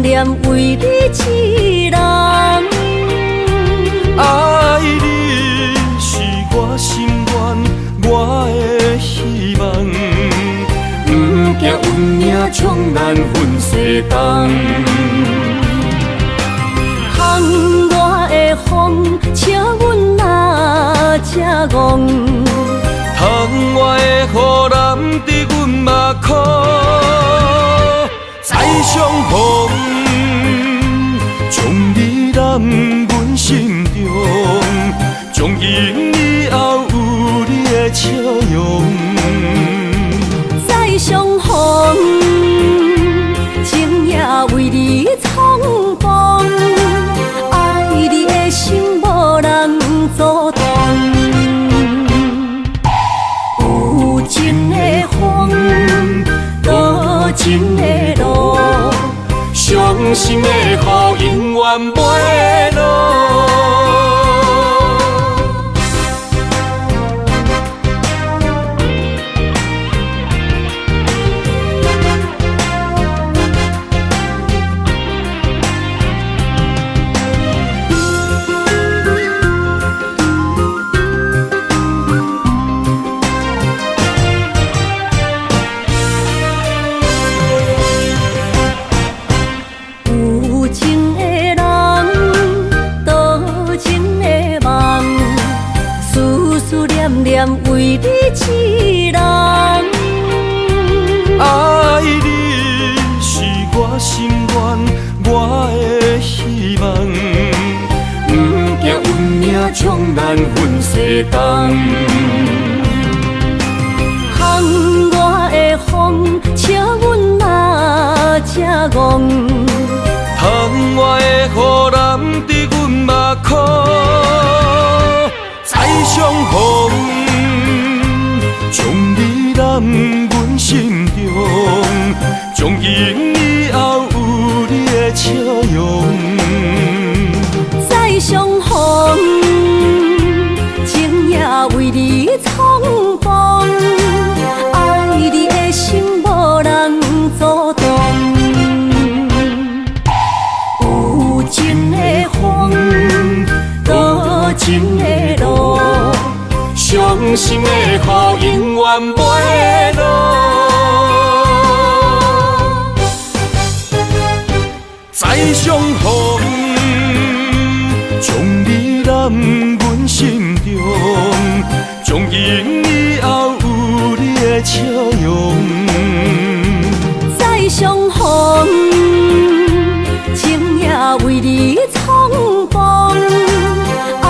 念为你一人。爱你是我心愿，我的希望。不惊运命冲咱分世东。风我的风，请阮哪只戆？窗外的雨淋伫阮目眶，再相逢，将你揽阮心中，从今以后有你的笑容。再相逢，情也为你苍茫，爱你的心无人阻挡。有情的风，多情的路，伤心的雨永远袂落。为你一人，爱你是我心愿，我的希望。不惊运命冲咱分世东。风我的风，请阮哪只戆？窗外的雨淋伫阮目眶，再相逢。将你揽阮心中，从今以后有你的笑容。再相逢，情也为你苍茫，爱你的心无人阻挡。有情的风，多情的路，伤心的雨永远袂落。再相逢，将你揽阮心中，从今以后有你的笑容。再相逢，情也为你苍茫，爱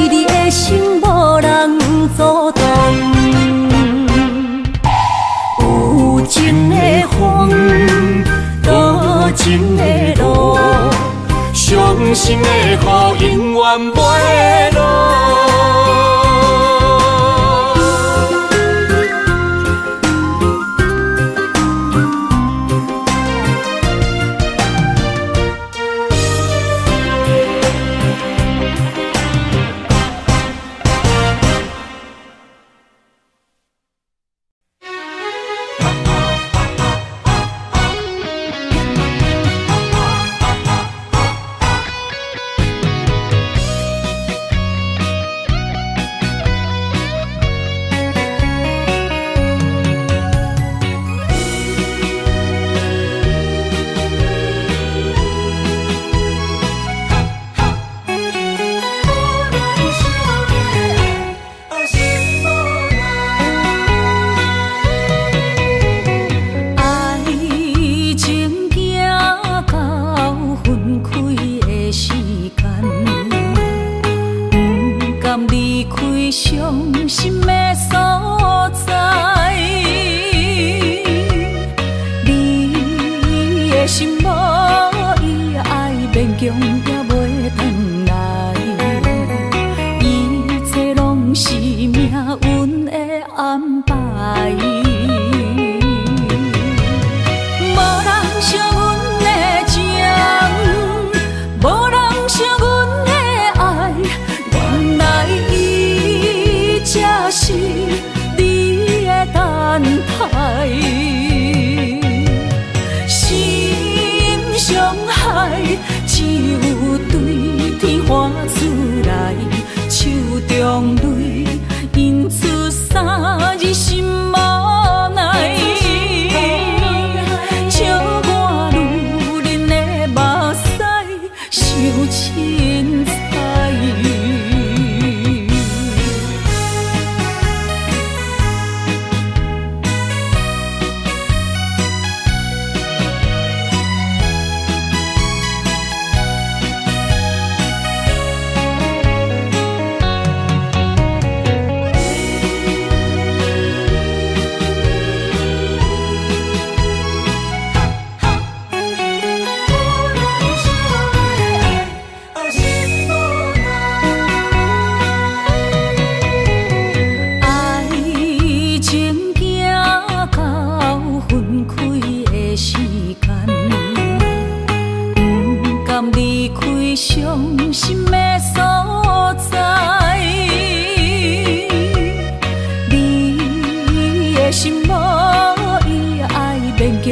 你的心无人阻挡。有情的风，多情的路，伤心的雨永远袂落。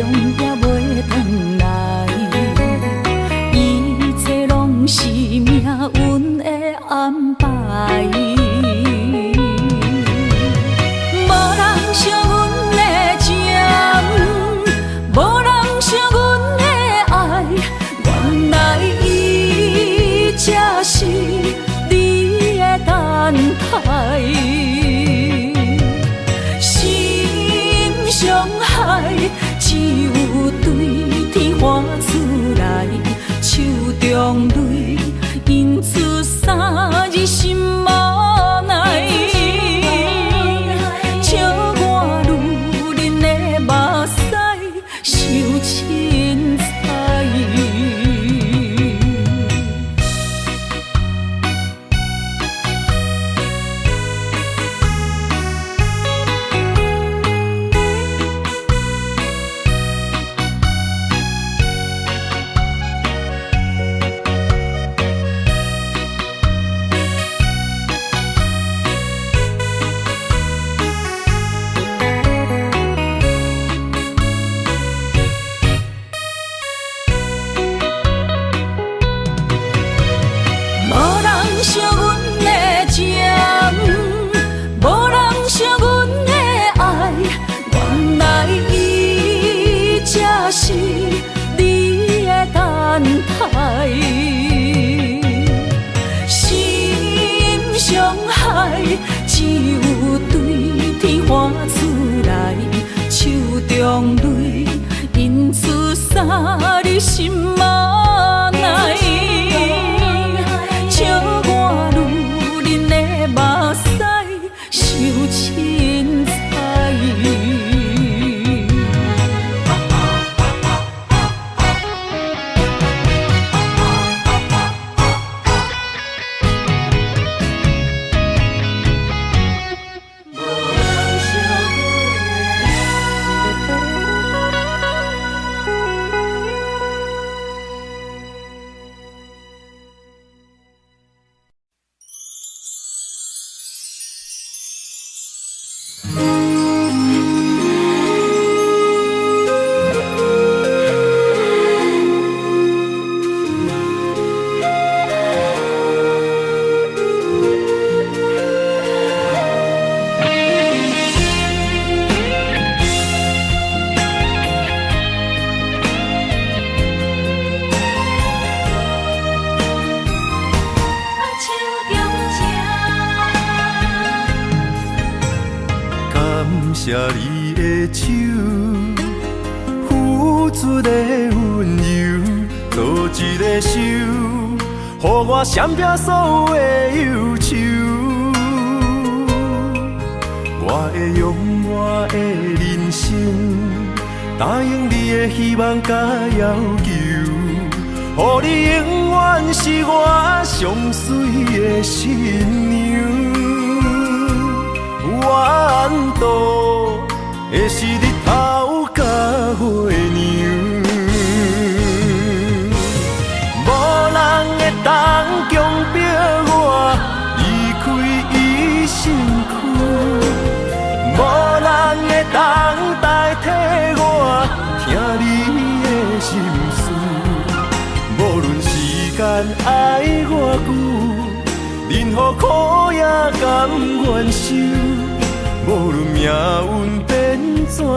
永也袂转来，一切拢是命运的安排。无人惜阮的情，无人惜阮的爱，原来伊才是你的等待。伤害只有对天花出来，手中泪因出三日心无奈，笑我女人的目屎受凊彩。惜阮的情，无人惜阮的爱，原来伊才是你的等待。心伤害只有对天花出来，手中泪因出三日心无奈。笑我女人的目屎受凊彩。谢你的手，付出的温柔，做一个手，予我闪避所有的忧愁。我会用我的人生，答应你的希望甲要求，予你永远是我上水的新娘。缘途会是日头甲月亮，无人会当强迫我离开伊身躯，无人会当代替我听你的心事。无论时间爱偌久，任何苦也甘愿受。无论命运变怎样，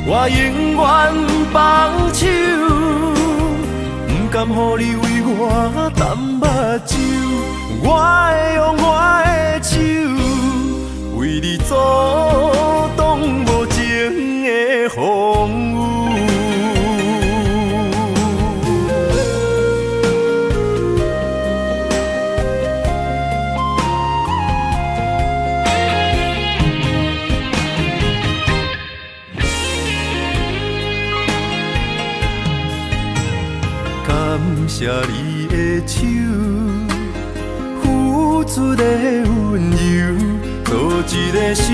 我永远放手，不甘予你为我淡目睭。我会用我的手，为你阻挡无情的风雨。谢你的手，付出的温柔，做一个手，予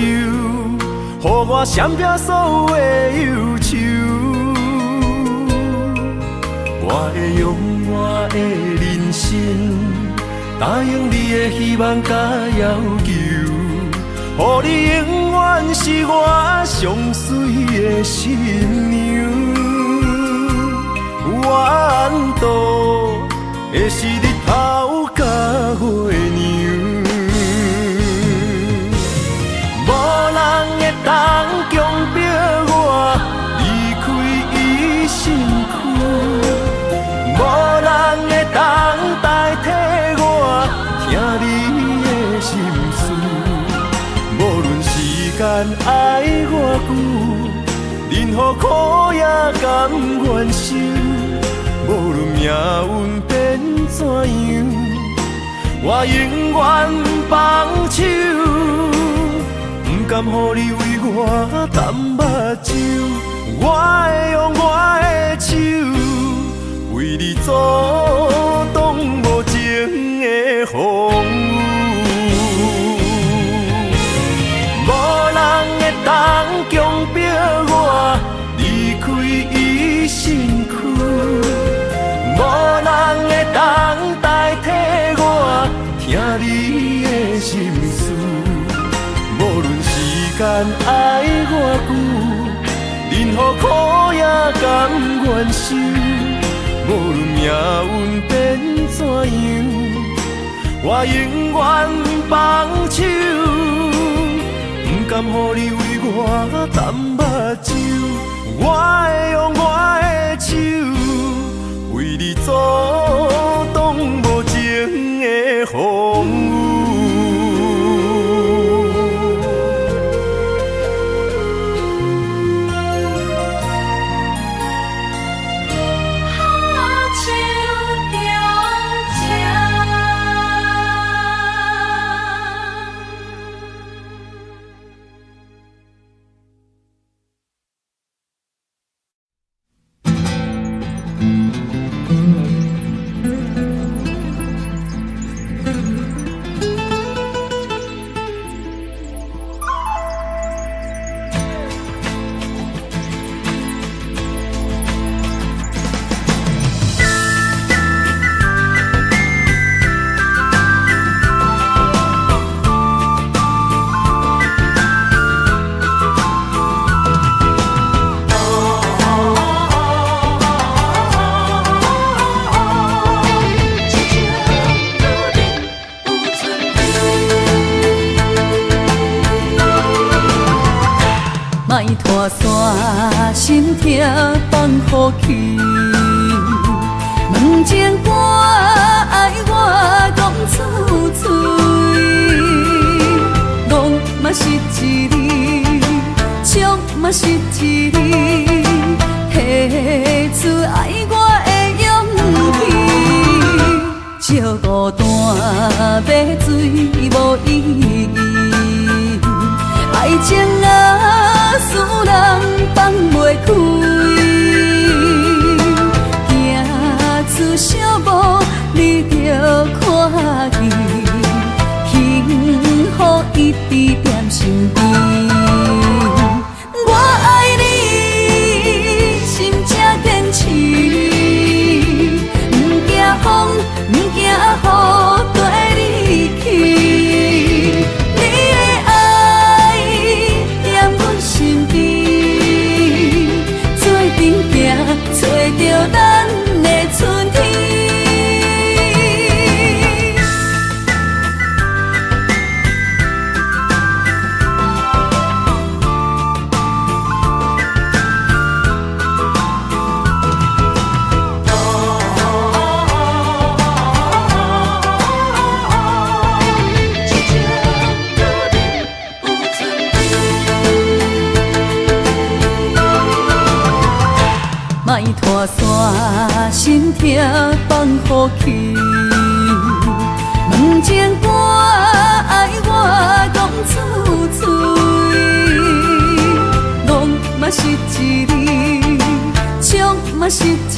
我闪避所有的忧愁。我会用我的人生，答应你的希望甲要求，予你永远是我上水的新娘。缘投的是日头甲月亮，无人会当强迫我离开伊身躯，无人会当代替我听你的心事。无论时间爱偌久，任何苦也甘愿受。无论命运变怎样，我永远放手，不甘予你为我淡目睭。我会用我的手，为你阻挡无情的风雨。无人会当强迫我离开伊身躯，无人会当代替我听你的心事。无论时间爱偌久，任何苦也甘愿受。无论命运变怎样，我永远放手，不甘予你为我淡目睭。我会用我的手，为你阻挡无情的风雨。拖山心痛放予去，问情歌爱我讲出嘴，戆嘛是一字，唱嘛是一字，提出爱我的勇气，照孤单要水无意义，爱情啊，使人放袂开，行出小步，你着看见，幸福一直踮身边。我爱你，心正坚持，不惊风，不惊雨，跟你去。找着咱的春天。莫拖山心痛放予去，问情歌爱我讲出嘴，戆嘛是一字，唱嘛是一字，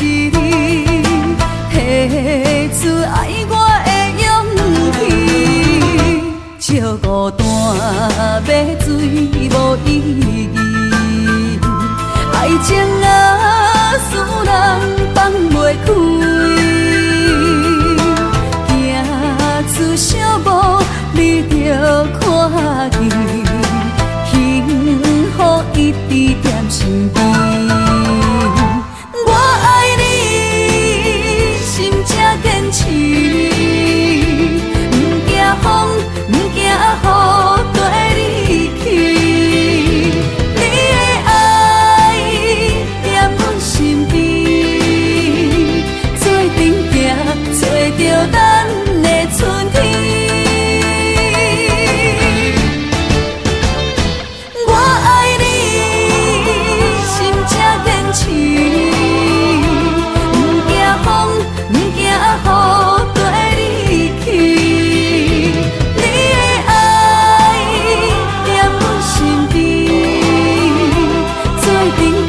提出爱我的勇气，照孤单要水无意义，爱情啊，使人放袂开，行出小步，你着看见。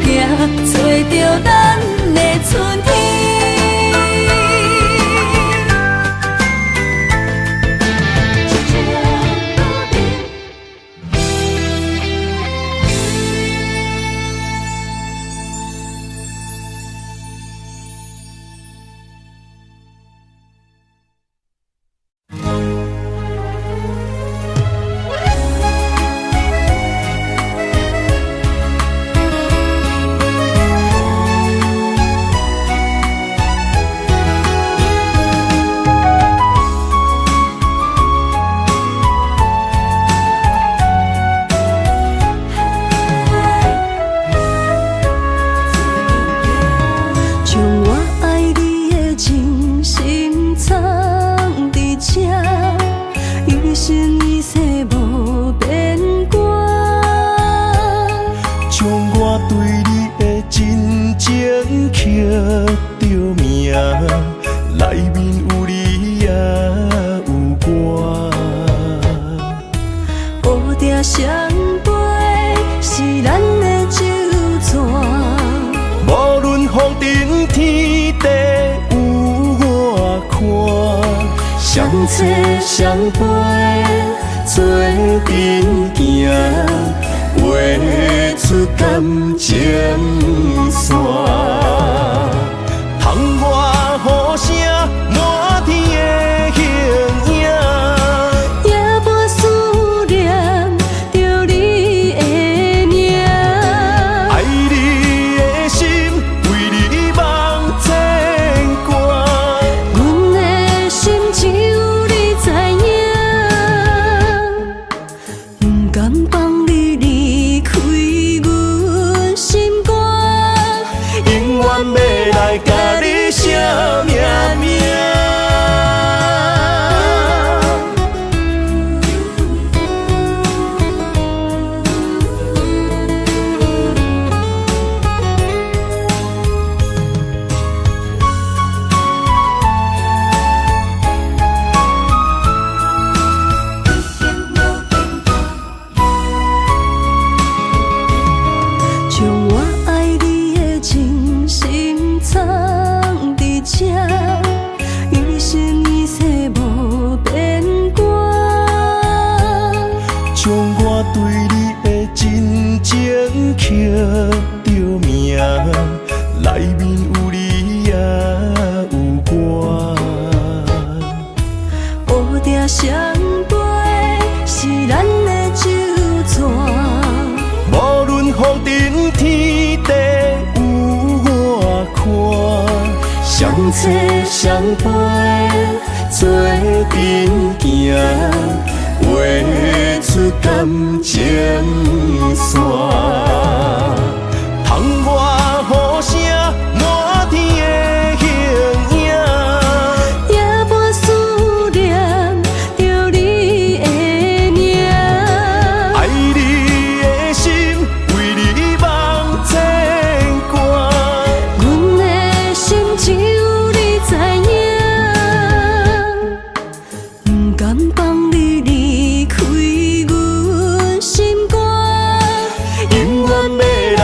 行，找着咱的春天。相陪做阵行，画出感情线。窗外雨声满天的形影，夜半思念着你的名。爱你的心为你梦牵挂，阮的心只有你知影。不甘放你离开阮心肝，永远要来甲你写命名。将我爱你的真心藏伫这，一生一世无变卦。将我对你的真情刻着名，内面有你也有我。乌蝶相陪是咱的酒泉，无论风尘天地有我看，相找相陪做阵行，画出感情线。窗外雨声满天的形影，夜半思念着你的名。爱你的心为你梦牵挂，阮的心只有你知影。不甘放你离开阮心肝，永远要来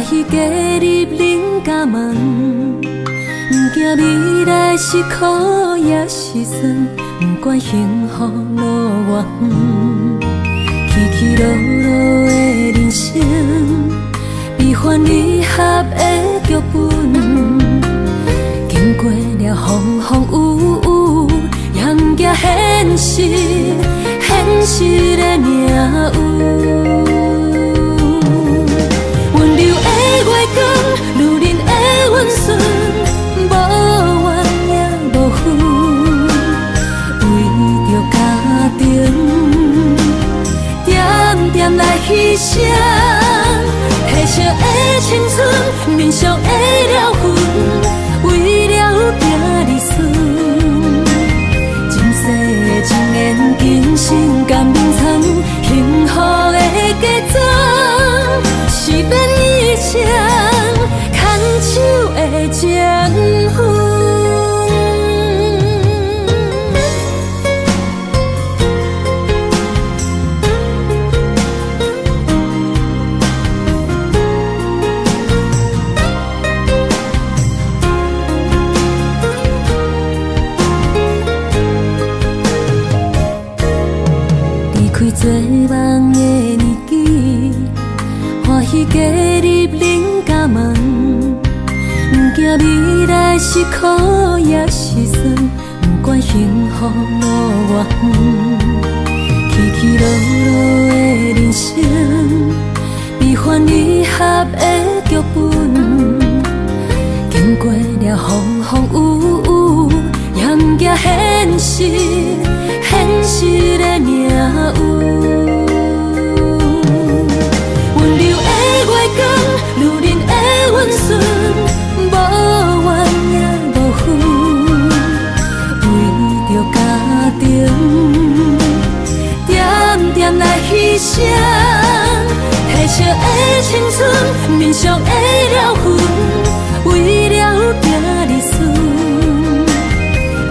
喜加入恁家门，不惊未来是苦也是酸，不管幸福路偌远，起起落落的人生，悲欢离合的剧本，经过了风风雨雨，也惊现实，现实的命运。温柔的月光，如恁的温顺，无怨也无恨，为着家庭，点点来牺牲。褪色的青春，面上的了痕，为了拼日顺。前世情缘，今生甘眠藏，幸福的家庄，是变一场牵手的情分。做梦的年纪，欢喜加入恁家门，不惊未来是苦也是酸，不管幸福路偌远，起起落落的人生，悲欢离合的剧本，经过了风风雨雨，也不惊现实，现实的命运。温柔的月光，如恁的温顺，无怨也无恨，为着家庭，点点来牺牲。褪色的青春，面上的了痕，为了拼日顺。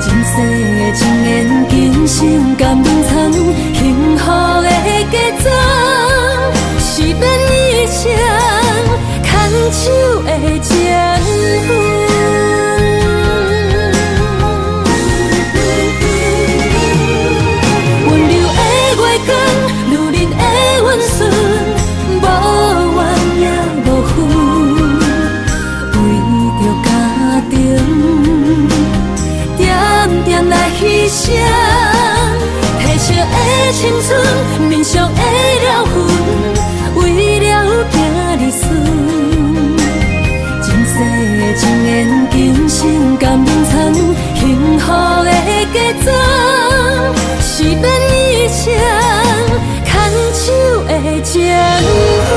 前世情缘，今生甘眠藏，幸福的家庄，是变一场牵手的情分。温柔的月光，如恁的温顺，无怨也无恨，为着家庭，点点来牺牲。褪色的青春，面上的了痕，为了拼日顺。前世情缘，今生甘眠藏，幸福的家庄，是变一场牵手的情分。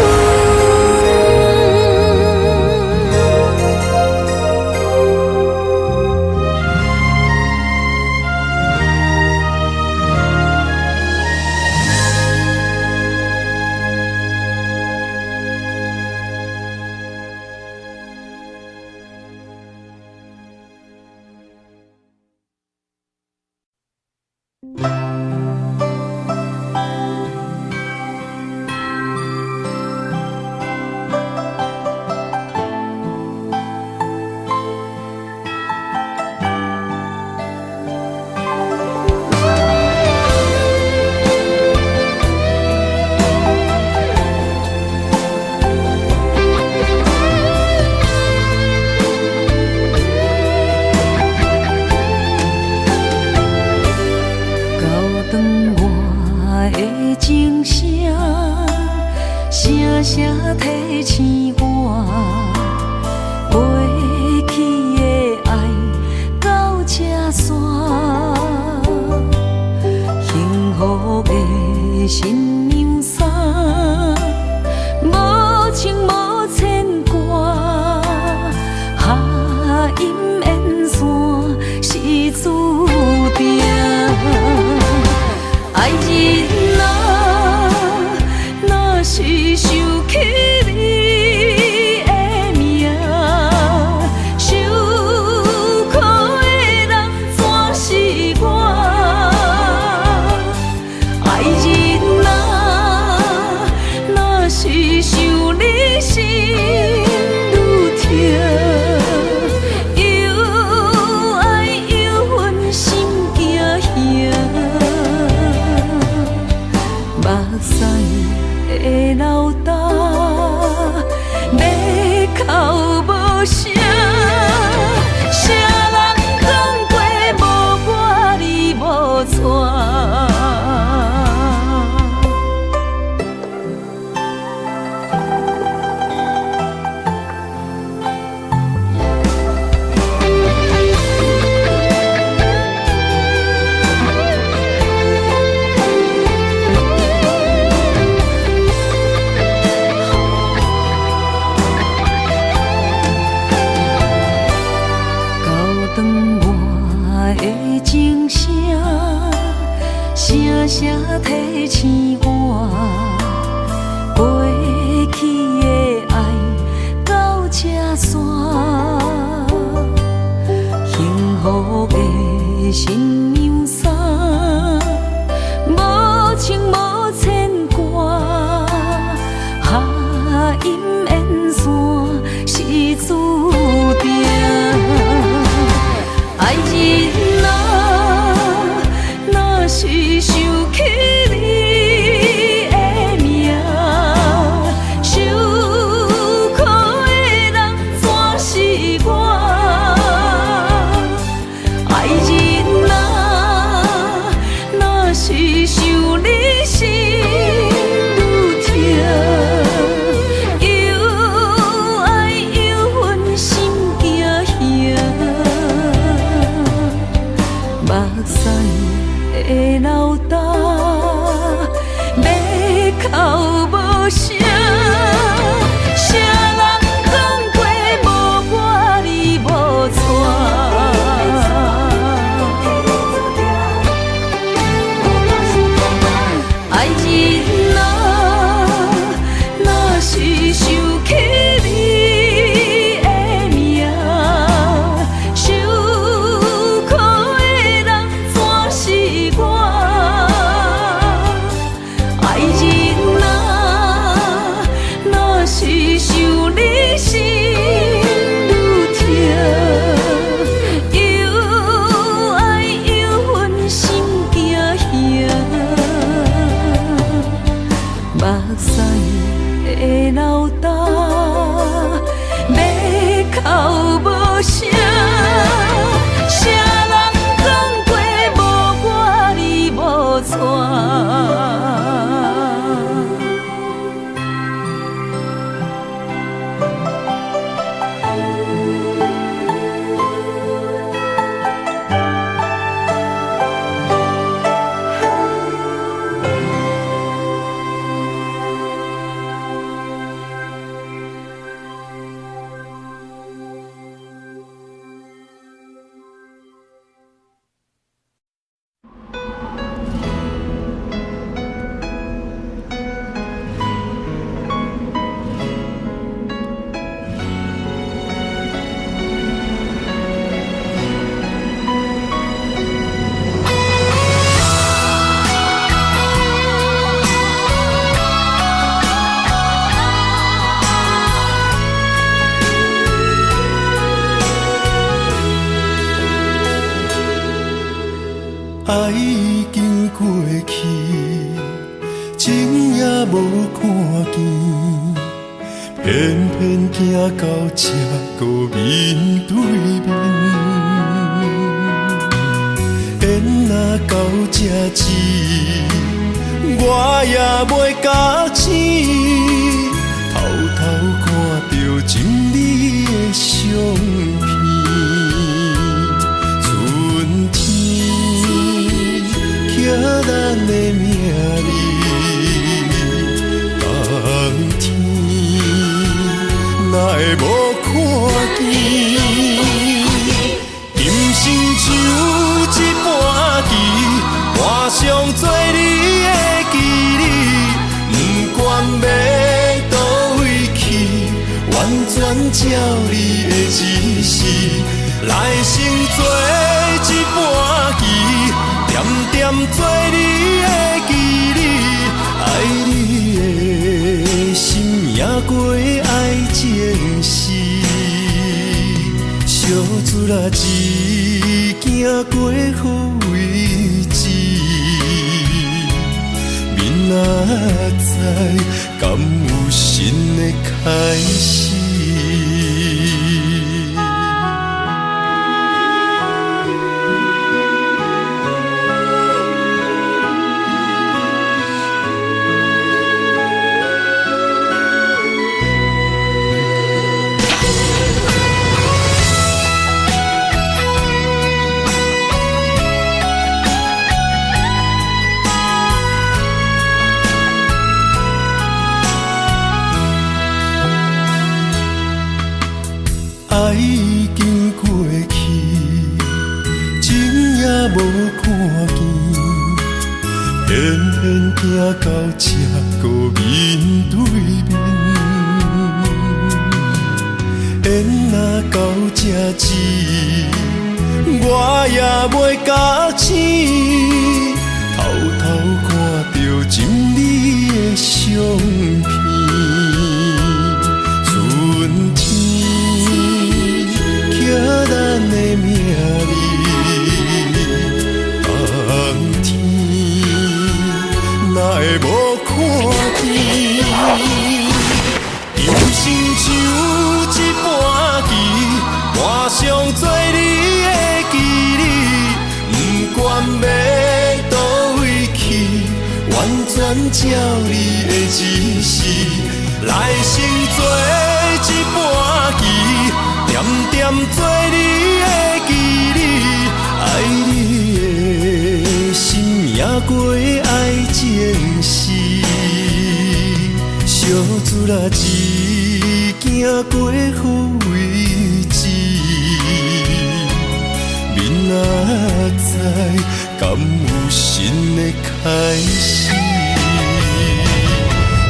声，谁人讲过无我你无带？声声提醒我，过去的爱到这线，幸福的新娘衫，无情无牵挂，下阴缘线是注定，爱人啊，若是想起你的名，受苦的人全是我。爱人啊，若是想你心愈痛，又爱又恨心惊吓，目屎的流干，要哭无声，谁人讲过无我你无带？爱人啊，若是想起你的名，受苦的人全是我。爱人啊，若是想你心愈痛，又爱又恨心惊吓，目屎的流干，要哭无声，谁人讲过无我你无带？爱已经过去，情也无看见，偏偏行到这个面对面。缘若到这时，我也袂假醒，偷偷看到情侣的相片。春天刻咱的名字，冬天哪会无看见？今生像一盘棋，换上做你的记忆，不管要倒位去，完全照你的指示，来生做一盘棋，点点做你的记忆，爱你的心也过爱情诗，小船啊一行过好位置，明仔载敢有新的开始？爱已经过去，情也无看见，偏偏行到这个面对面。缘若到这止，我也袂甲醒，偷偷看着情你的相片。春天刻咱的名字，冬天哪会无看见？人生像一盘棋，换上做你的记忆，不管要倒位去，完全照你的指示，来成做一盘棋，点点做你的记忆，爱你的心也过爱情诗，小子啦一行过好位置，明仔载敢有新的开始？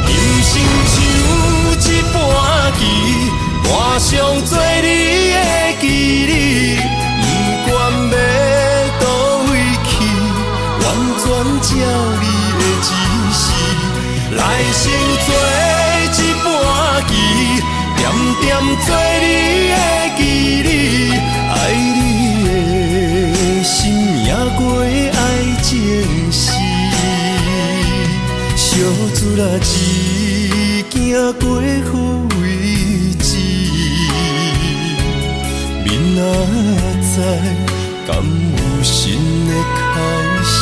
人生像一盘棋，换上做你的记忆，不管要倒位去，完全照你的指示，来成做一盘棋，点点做你的记忆，爱你的心也过爱情诗，小子啦一行过好位置，明仔载敢有新的开始？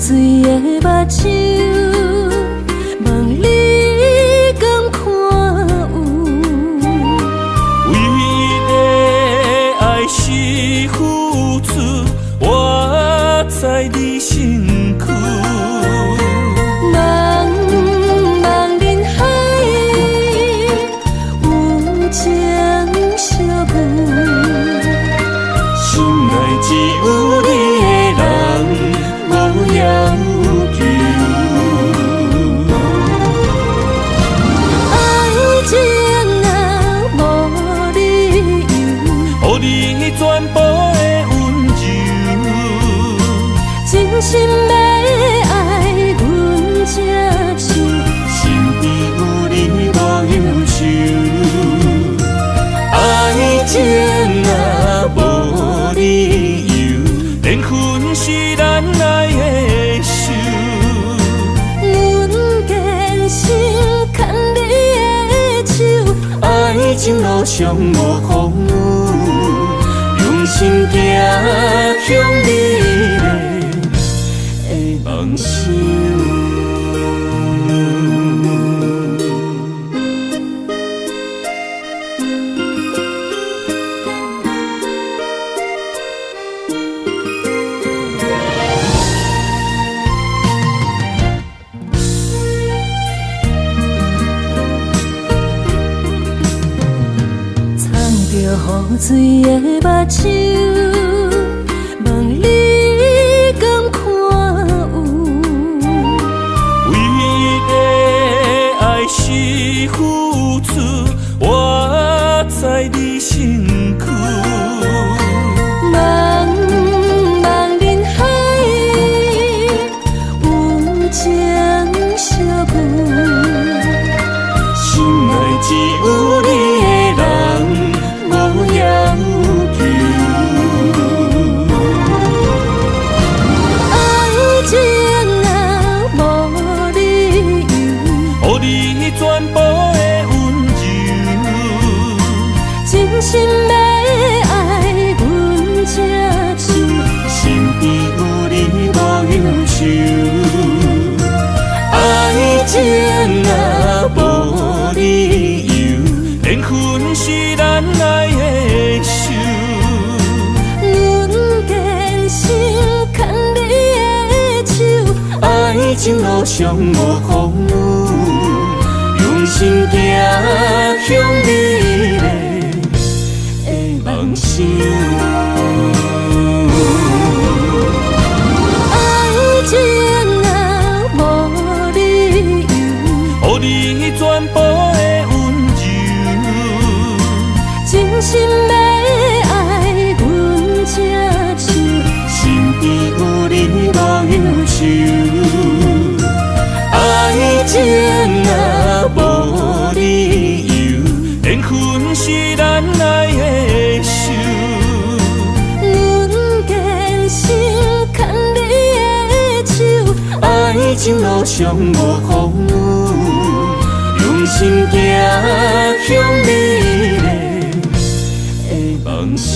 水的目睭，问你敢看有？为你的爱是付出，我在你身躯。茫茫人海，有情相伴，心内只有你的人。无要求，爱情若无理由，予你全部的温柔，真心要爱阮才受，身边有你无忧愁，爱情若无理由，连分是咱爱的手。阮坚信牵你的手，爱情路上无风雨，用心行向你的梦想。雨水的目睭，问你敢看有？为你的爱是付出，我在你身躯。心要爱阮才手，身边有你无忧愁，爱情若无理由，连分是咱爱的手。阮坚守牵你的手，爱情路上无风雨，用心行向美丽的梦想。爱情若无理由，予你全部的温柔，真心要爱阮才手，身边有你无忧愁。爱情若无理由，缘分是咱爱的手。阮坚守牵你的手，爱情路上无风雨，用心行向美丽的梦想。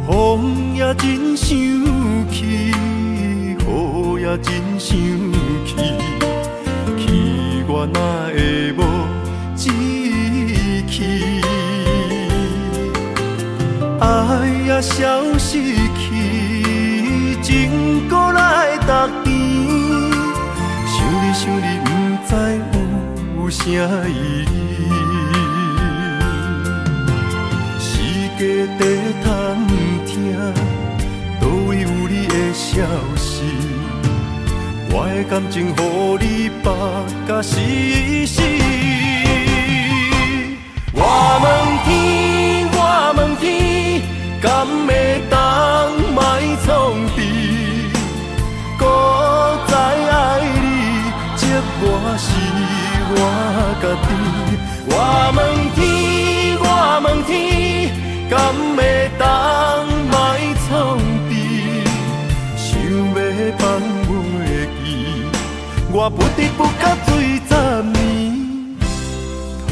风也真生气，雨也真生气，气我哪会无志气？爱也消失去，情搁来逐甜。想你，不知有啥意义。世界地探听，倒位有你的消息？我的感情，予你绑甲死死。我问天，我问天，敢会当莫创治？搁再爱你，这我是我家己。我问天，我问天，敢会当莫创治？想要放袂记，我不得不甲醉10年。窗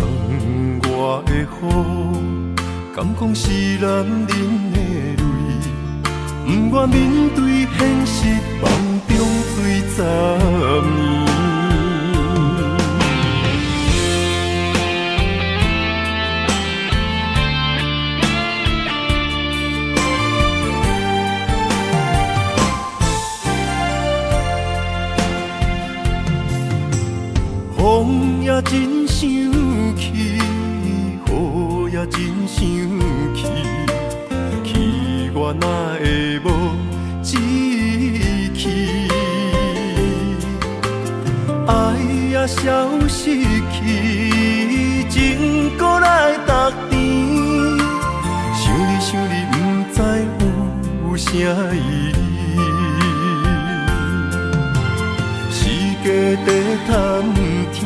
外的雨，敢讲是男人的泪？不愿面对现实，梦中醉10年。风也真生气，雨也真生气，气我哪会无志气？爱也消失去，情搁来逐甜。想你，不知有啥意义？世界地探听，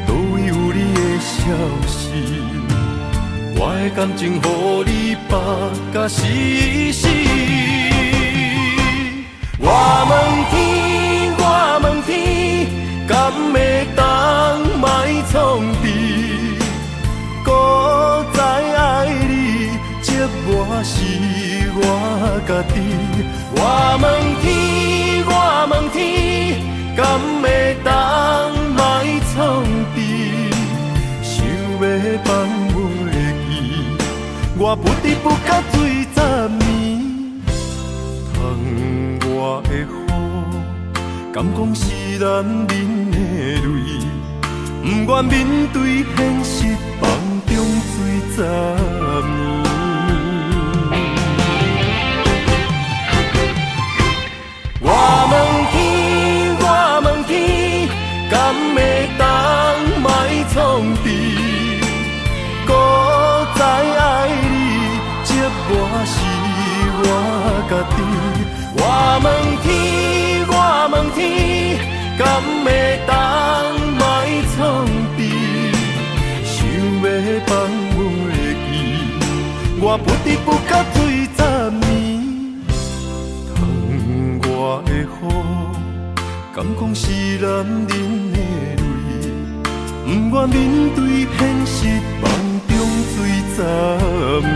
倒位有你的消息？我的感情，予你绑甲死死。我问天，我问天，敢会当莫创治？搁再爱你，这我是我家己。我问天，我问天，敢会当莫创治？想要放袂记，我不得不甲醉10年。我的雨，敢讲是男人的泪，不愿面对现实，梦中水十年。我问天，我问天，敢会当卖创治？古早爱你，接我是我家己。我问天，我问天，敢会当卖创治？想要放袂记，我不得不甲醉10年。疼我的雨，敢讲是男人的泪，不愿面对现实，梦中醉10年。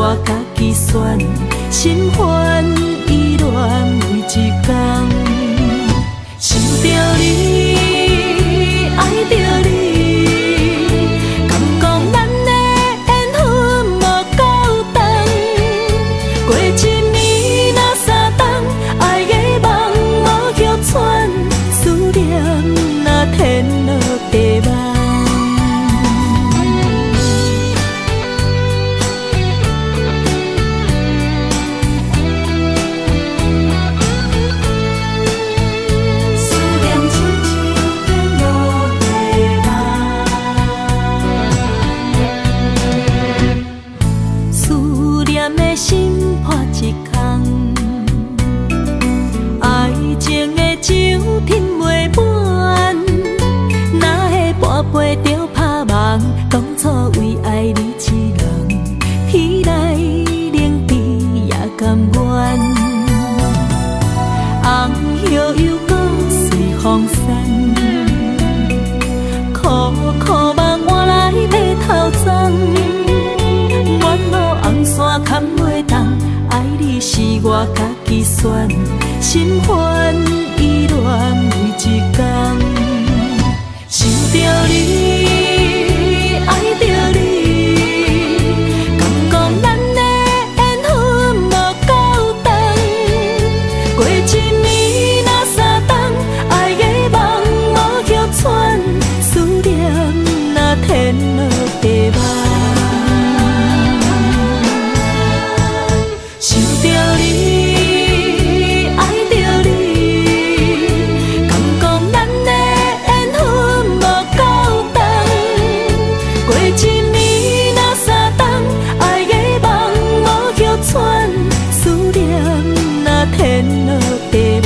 我家己选，心烦意乱为一天。想着你，爱着你，敢讲咱的缘分无够长？过一年若三冬，爱的梦无叫喘，思念若天落地网。当初为爱你一人，天来冷滴也甘愿。红叶又搁随风散，苦苦梦换来马头鬃。远路红线牵袂动，爱你是我家己选，心烦意乱为一天。想着你，爱着你，敢讲咱的缘分无够长？过一年若三冬，爱的梦无叫喘，思念若天落地网。想着你，爱着你，敢讲咱的缘分无够长？过一年若三冬，爱的梦无叫喘，思念若天落地网。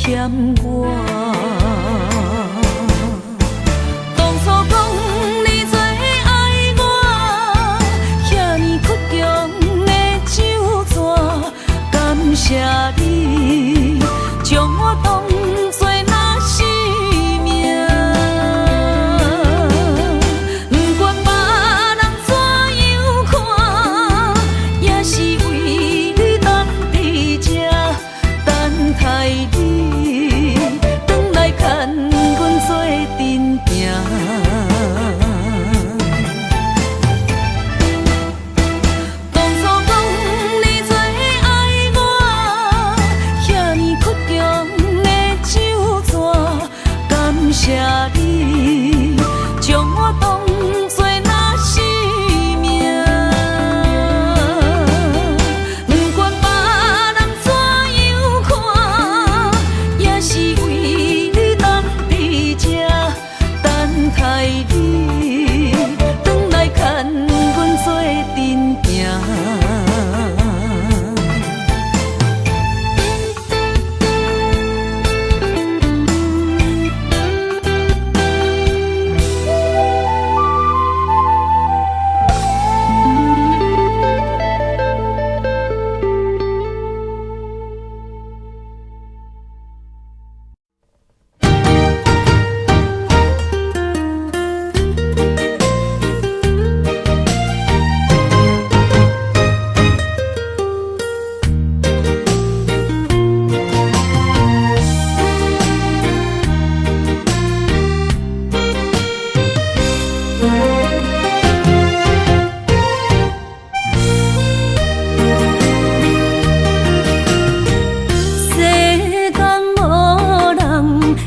欠我。当初谢你，将我当作那生命。不管别人怎样看，也是为你当伫这等待你，回来牵阮做阵行。谢你，将我当作那生命。不管别人怎样看，也是为你当伫这等待你，回来牵阮做阵行。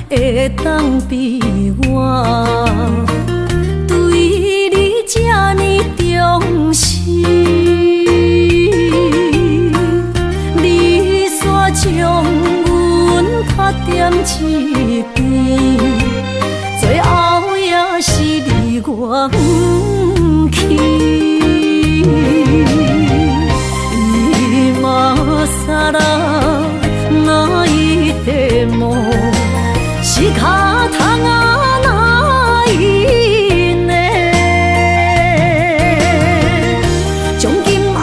会当比我对你这呢重视，你煞将阮拍点一边，最后也是你我不去。今さら泣いても仕方がないね。从今后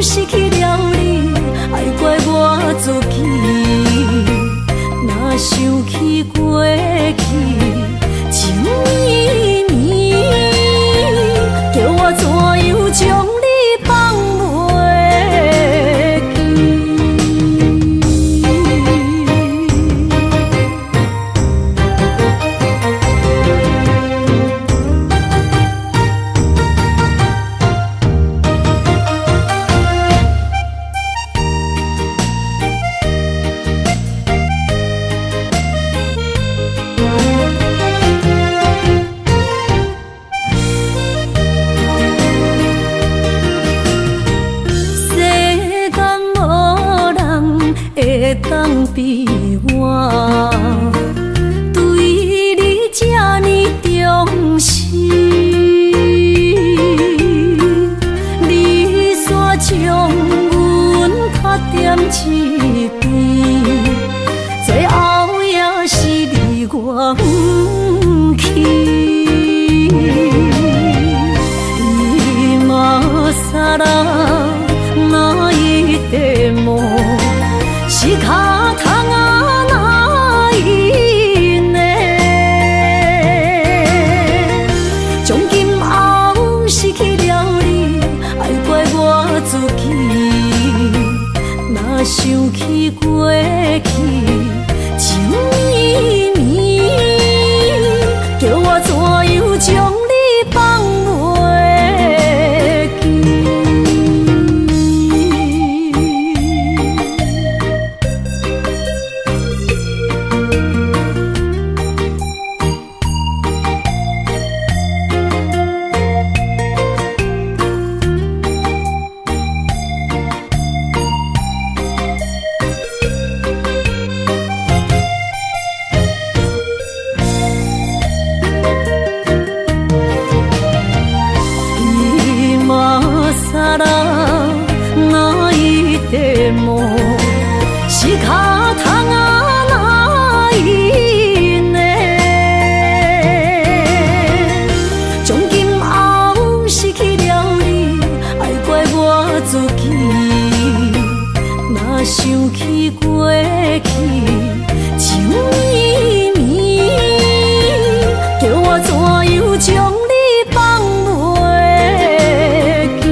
失去了你，爱怪我自己。若想起过去情绵绵，叫我怎样将你放袂记？会当比我对你这呢重视，你煞将阮拍点一边，最后也是你我不去。今さら泣いても仕方がないね。从今后失去了你，爱怪我自己。若想起过去情绵绵，叫我怎样将你放袂记？我想起过去，情绵绵，叫我怎样将你放袂记？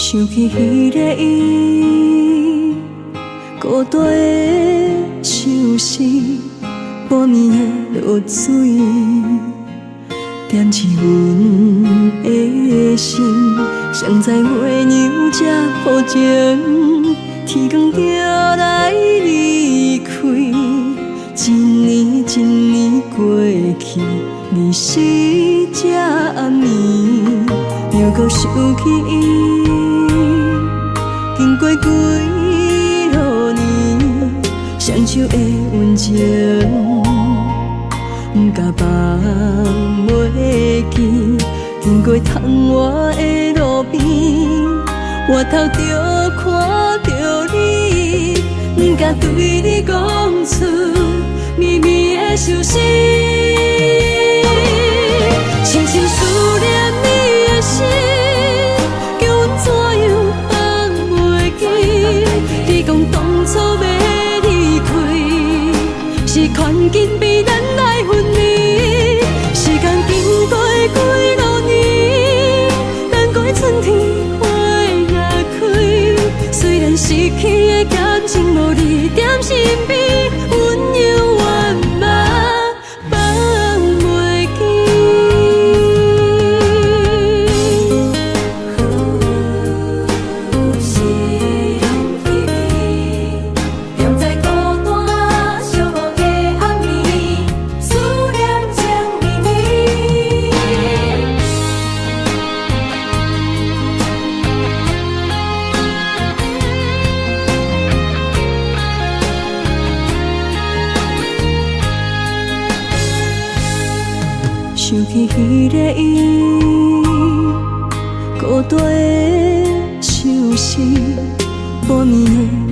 想起彼个伊，孤单的相思，半暝的落水，点起阮的心。谁知月娘这抱情，天光就来离开。一年一年过去，日时这暗暝，又搁想起伊。经过几落年，双手的温情，不敢放袂记。经过窗外的路边，我头就看到你，不敢对你讲出绵绵的相思，深深思念你的心，叫阮怎样放袂记？你讲当初要离开，是权紧比咱来分离。时间经过几落年，等过春天花也开。虽然失去的感情无你踮身边，温柔圆满放袂记。踮在孤单寂寞的暗暝，思念情绵绵。想起彼个伊，孤单的相思，半暝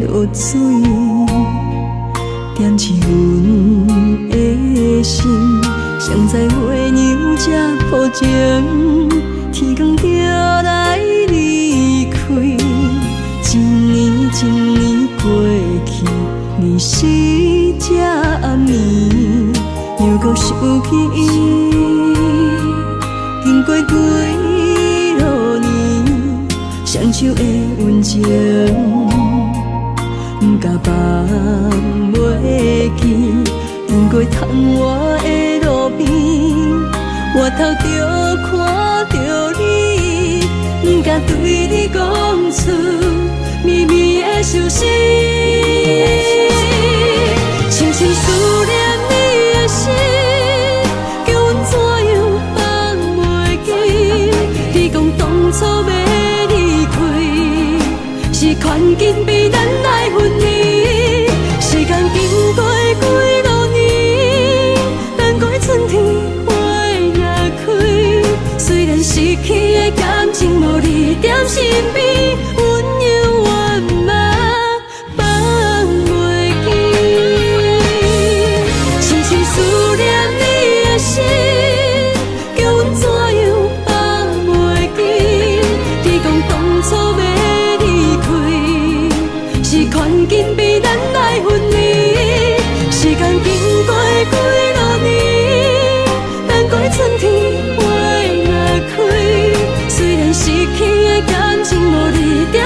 的落水，点起阮的心。谁知月娘这抱情，天光就来离开。一年一年过去，日时这暗暝，又搁想起伊。经过几落年，双手的温情，不敢放袂记。经过窗外的路边，我头就看到你，不敢对你讲出绵绵的相思，深深思念你的心，叫阮怎样放袂记？你讲当初要离开，是权紧比咱来分离。时间经过几落年，等过春天花也开。虽然失去的感情无你踮身边，温柔圆满放袂记。深深思念你的心，叫阮怎样放袂记？你讲当初要离开，是权紧比咱来分离。时间经过几落年，等过春天花也开。虽然失去的感情无你踮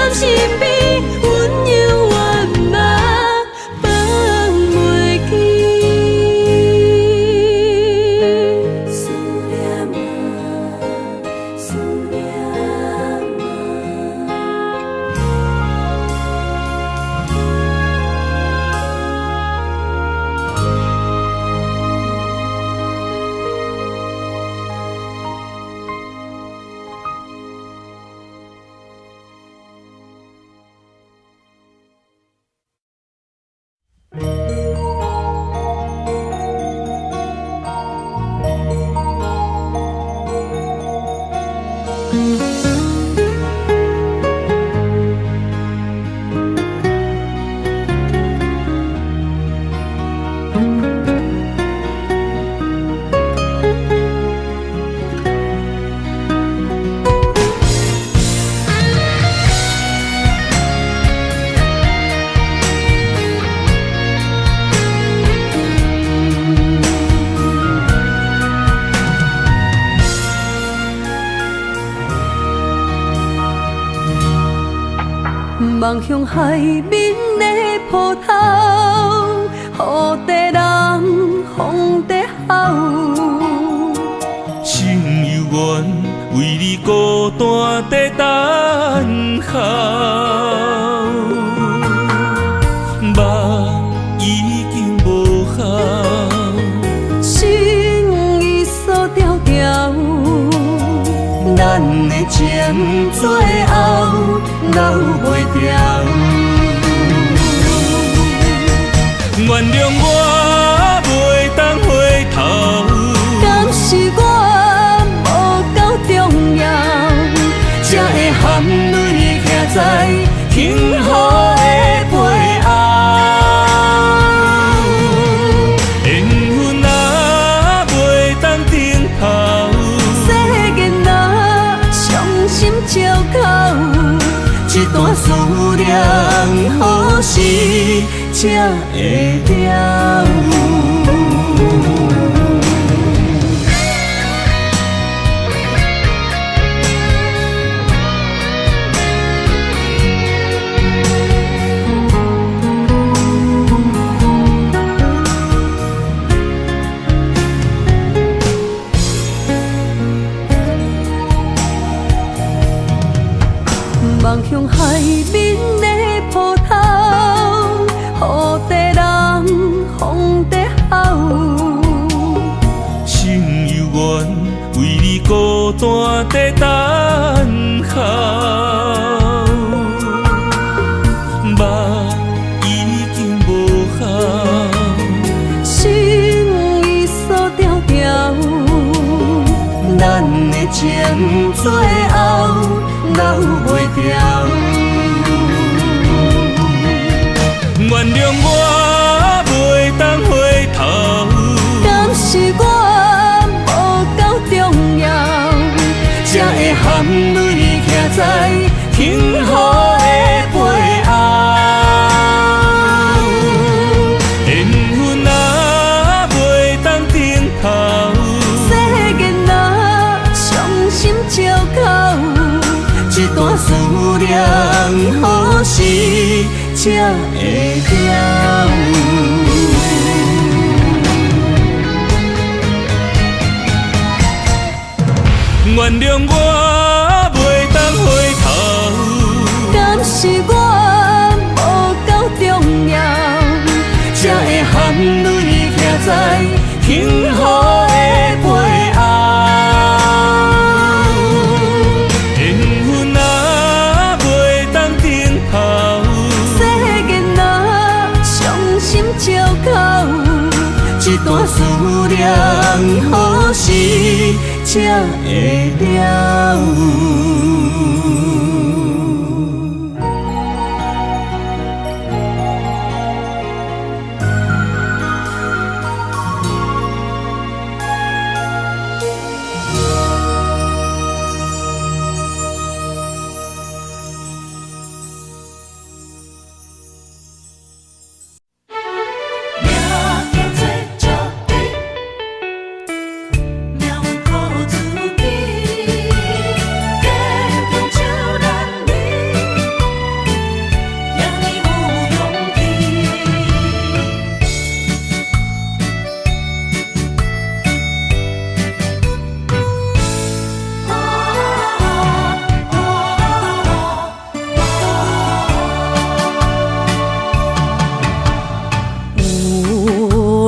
望向海面的波涛，雨地人，风地好。心犹原为你孤单在等候，梦已经无效，心已锁条条，咱的情最后留袂掉。原谅我袂当回头，敢是我无够重要，才会含泪徛在幸福的背后。缘分若袂当等候，世间若伤心借口，一段思念何时才会了？望向海面的波涛，雨地人，风地好。心犹原为你孤单在等候，梦已经无效，心已锁条条，咱的情最后留袂掉。原谅我袂当回头，敢是我无够重要，才会含泪徛在幸福的背后。缘分若袂当等候，世间若伤心借口，一段思念何时才会了？原谅我袂当回头，敢是我无够重要，才会含泪徛在幸福的背后。缘分若袂当等候，世间若伤心借口，一段思念何时才会了？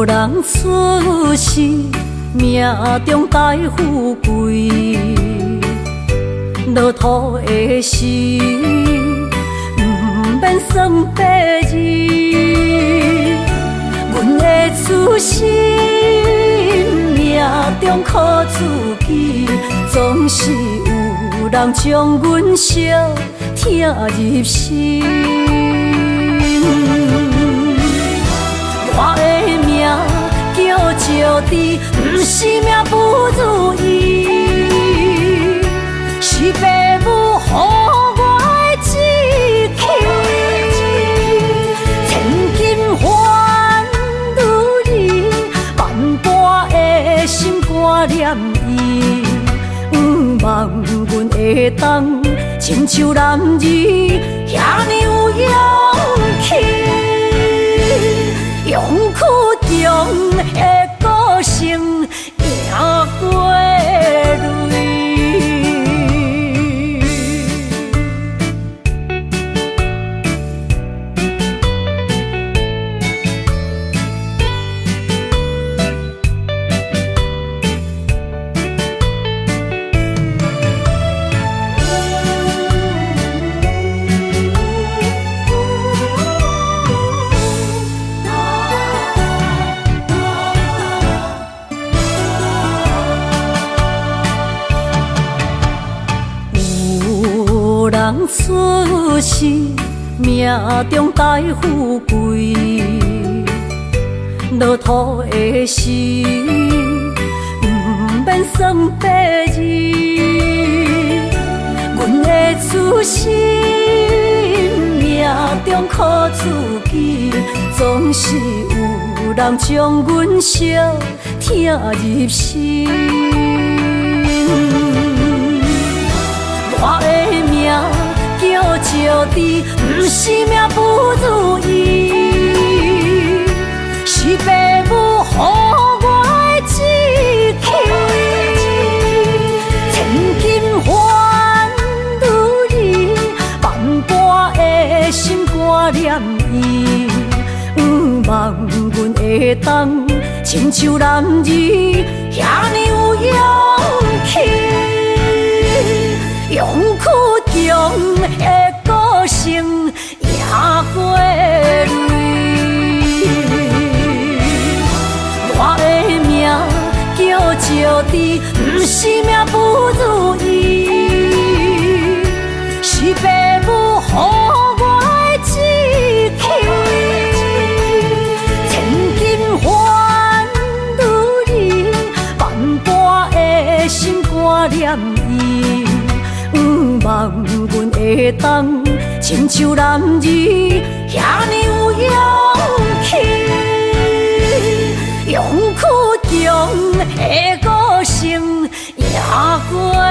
人出世，命中带富贵，落土的时，不免算白字。阮的出身，命中靠自己，总是有人将阮惜疼入心。我的命叫石滴，不是命不如意，是父母予我的志气。千金换如意，万般的心肝念伊。望阮会当亲像男儿遐尼有勇气，勇气中的个性赢过泪。人出世，命中带富贵，落土的时，不免算白字。阮的出身，命中靠自己，总是有人将阮惜疼入心。我的命叫石滴，不是命不如意，是父母予我的志气。千金换如意，万般的心肝念伊。望阮会当亲像男儿遐尼有勇气。勇气中的个性赢过泪。我的命叫石滴，不是命不如意，是父母予我的志气。千金换如意，万般的心肝念伊。望阮会当亲像男儿遐尼有勇气，勇气中的个性赢过泪。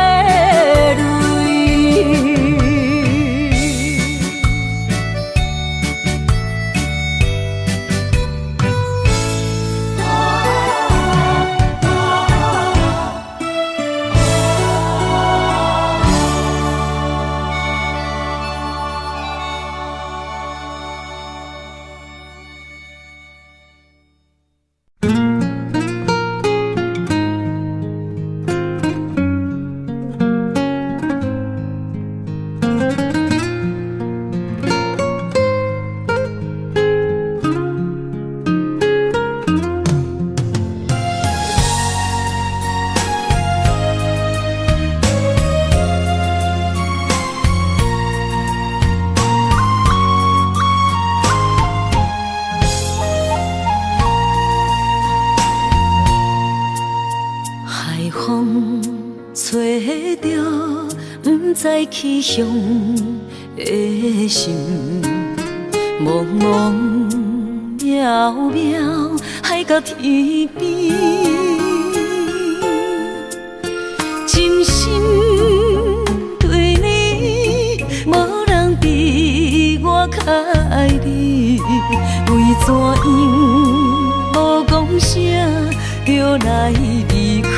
知去向的心，茫茫渺渺，海到天边，真心对你，无人比我较爱你，为怎样无讲声就来离开？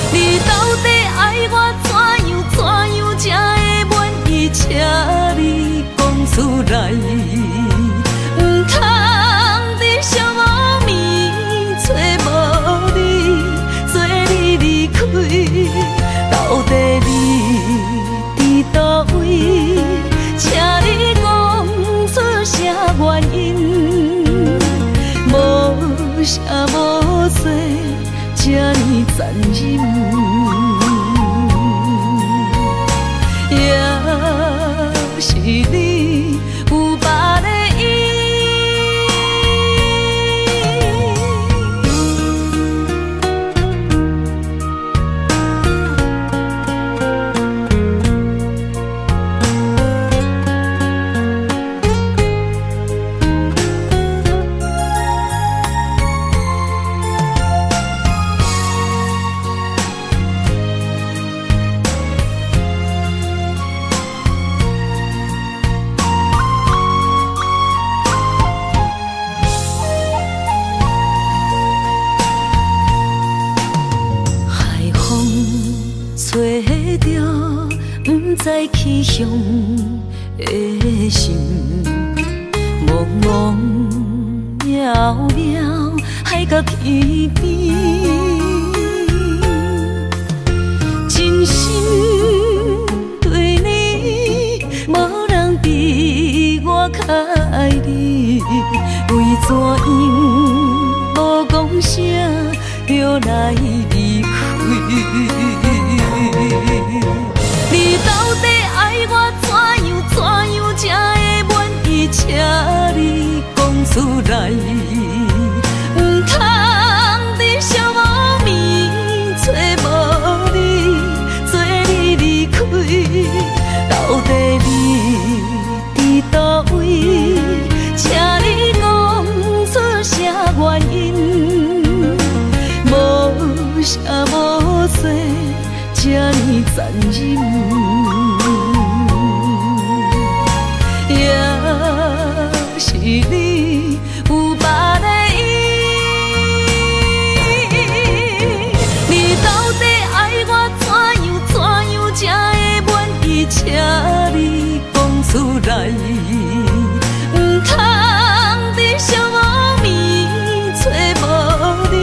你到底爱我怎样才会愿意请你讲出来？唔通在寂寞暝找无你，做你离开。到底你伫倒位？请你讲出啥原因？无找着不知去向的心，茫茫渺渺海角天边，真心对你，无人比我较爱你，为怎样无讲声就来离开？你到底爱我怎样才会满意？请你讲出来，不通在寂寞暝找无你，做你离开。到底你伫倒位？请你讲出啥原因？无啥无说，这呢残忍。也是你有别的意，你到底爱我怎样才会满意？请你讲出来，不通在寂寞暝找无你，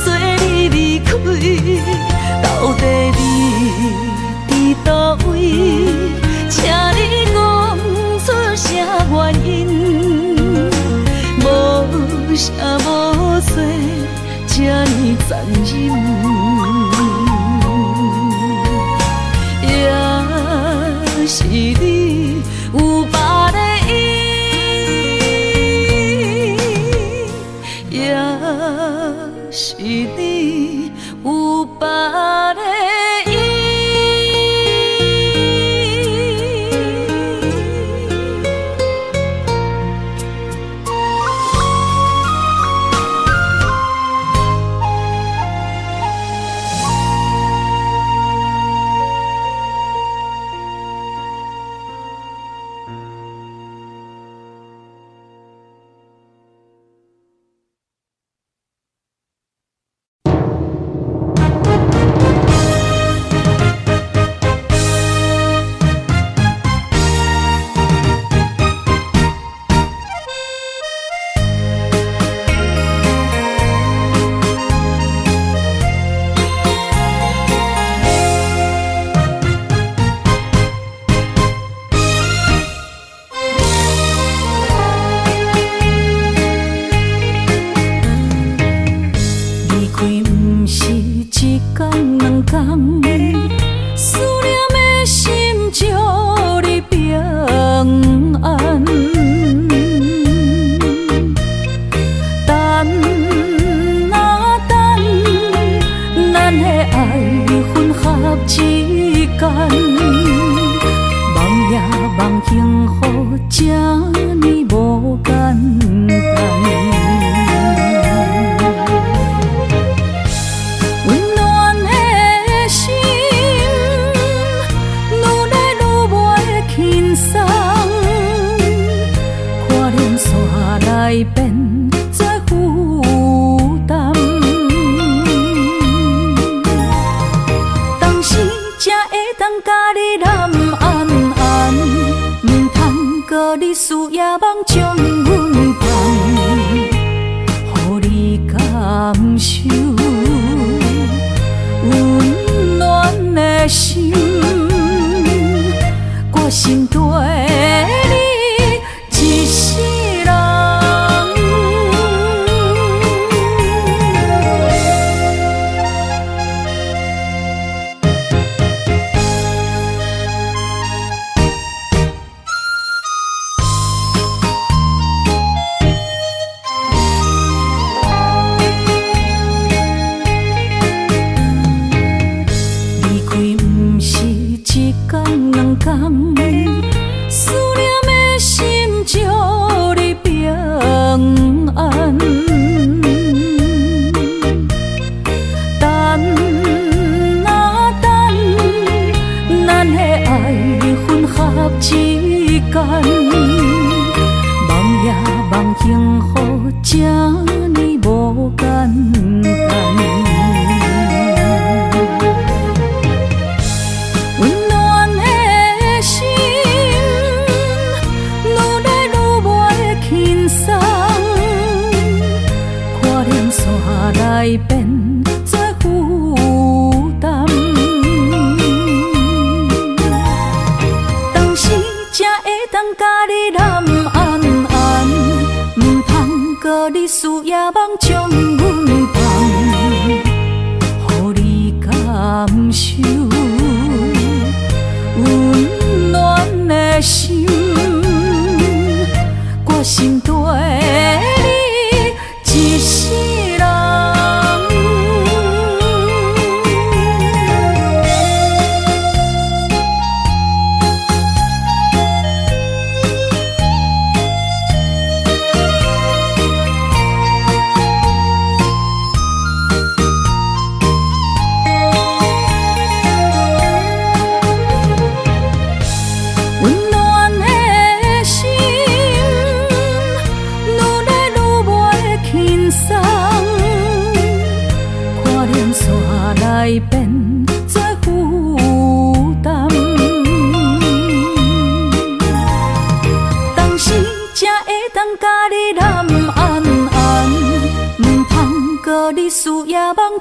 做你离开。到底你伫倒位？请你讲出啥原因？无啥无说，这呢残忍，也是你有别的意，也是你有别的意。思念的心祝你平安，等啊等，咱的爱混合之间，梦也梦幸福，这呢无简单。来变做负担，当时才会当甲你揽安安，唔通搁你思夜梦将阮放，予你感受温暖的心，我心对你一世人。离开不是一天两天，梦将阮放，予你感受温暖的心，我心对你一世人。来变做负担，当时才会当甲你揽安安，唔通搁你思夜梦